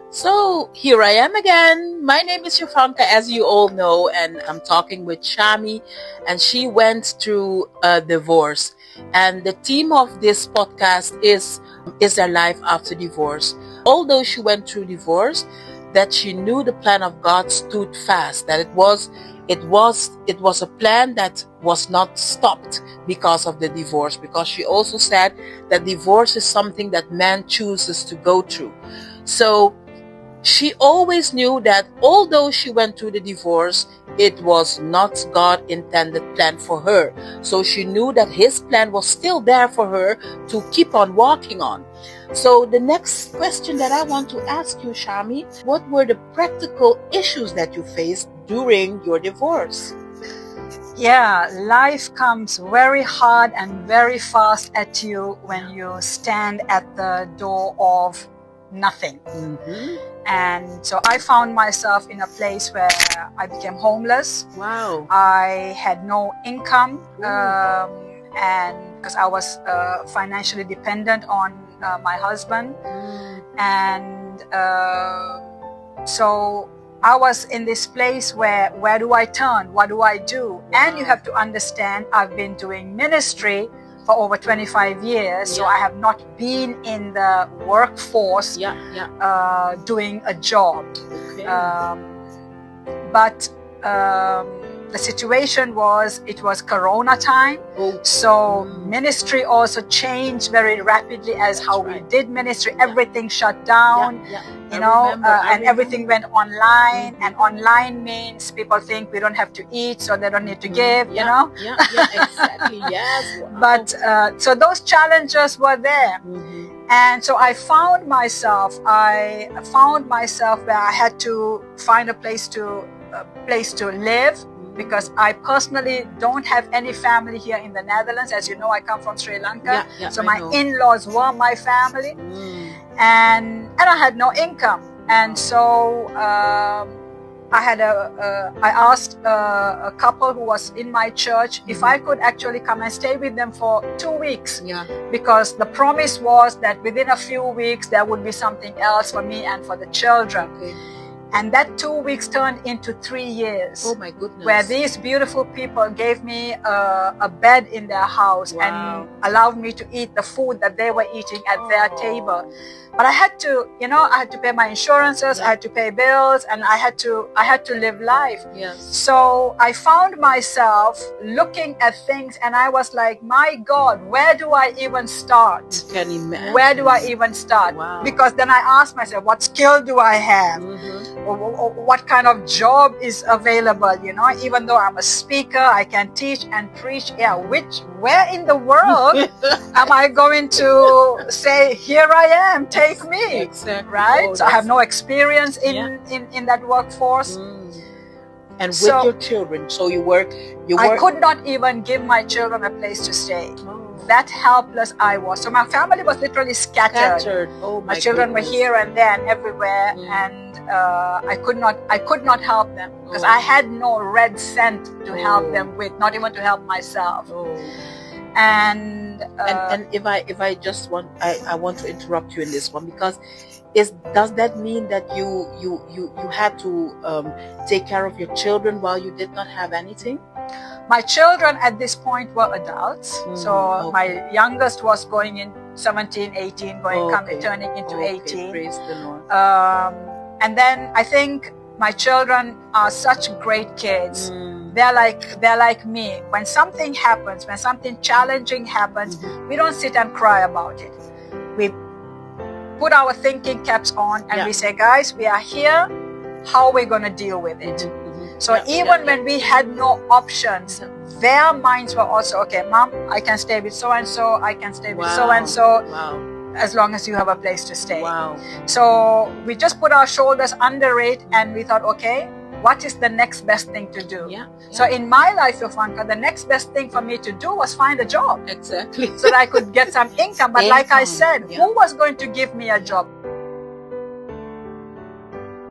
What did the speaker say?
So here I am again. My name is Shafanka, as you all know, and I'm talking with Shami, and she went through a divorce. And the theme of this podcast is her life after divorce. Although she went through divorce, that she knew the plan of God stood fast. That it was a plan that was not stopped because of the divorce. Because she also said that divorce is something that man chooses to go through. So she always knew that although she went through the divorce, it was not God intended plan for her. So she knew that his plan was still there for her to keep on walking on. So the next question that I want to ask you, Shami, what were the practical issues that you faced during your divorce? Yeah, life comes very hard and very fast at you when you stand at the door of nothing. And so I found myself in a place where I became homeless. Wow. I had no income, and because I was financially dependent on my husband. And so I was in this place where do I turn? What do I do? And you have to understand, I've been doing ministry for over 25 years, so I have not been in the workforce doing a job. But the situation was, it was Corona time, so ministry also changed very rapidly as how we did ministry. Everything shut down, and everything went online. And online means people think we don't have to eat, so they don't need to give, Exactly. Yes. Wow. But so those challenges were there. And so I found myself where I had to find a place to live, because I personally don't have any family here in the Netherlands. As you know, I come from Sri Lanka, so my in-laws were my family, and I had no income. And so I asked a couple who was in my church if I could actually come and stay with them for 2 weeks, because the promise was that within a few weeks there would be something else for me and for the children. And that 2 weeks turned into 3 years. Oh my goodness. Where these beautiful people gave me a bed in their house and allowed me to eat the food that they were eating at their table. But I had to, I had to pay my insurances, I had to pay bills, and I had to live life. So I found myself looking at things, and I was like, my God, where do I even start? Can you imagine? Where do I even start? Wow. Because then I asked myself, what skill do I have? Or what kind of job is available? Even though I'm a speaker, I can teach and preach. Where in the world am I going to say, here I am, take me? Exactly. Right? So I have no experience in that workforce. And with your children, so you work. I could not even give my children a place to stay. That helpless I was. So my family was literally scattered. My children were here and there and everywhere, and I could not help them, because I had no red cent to help them with, not even to help myself. And if I just want, I want to interrupt you in this one, because does that mean that you had to take care of your children while you did not have anything? My children at this point were adults. So my youngest was going in 17, 18, turning into 18. Praise the Lord. And then I think my children are such great kids. They're like me. When something happens, when something challenging happens, we don't sit and cry about it. We put our thinking caps on and we say, guys, we are here. How are we going to deal with it? So even when we had no options, their minds were also, okay, Mom, I can stay with so-and-so, I can stay with so-and-so, as long as you have a place to stay. So we just put our shoulders under it, and we thought, okay, what is the next best thing to do? So in my life, Yofanka, the next best thing for me to do was find a job. Exactly. So that I could get some income. But like I said, who was going to give me a job?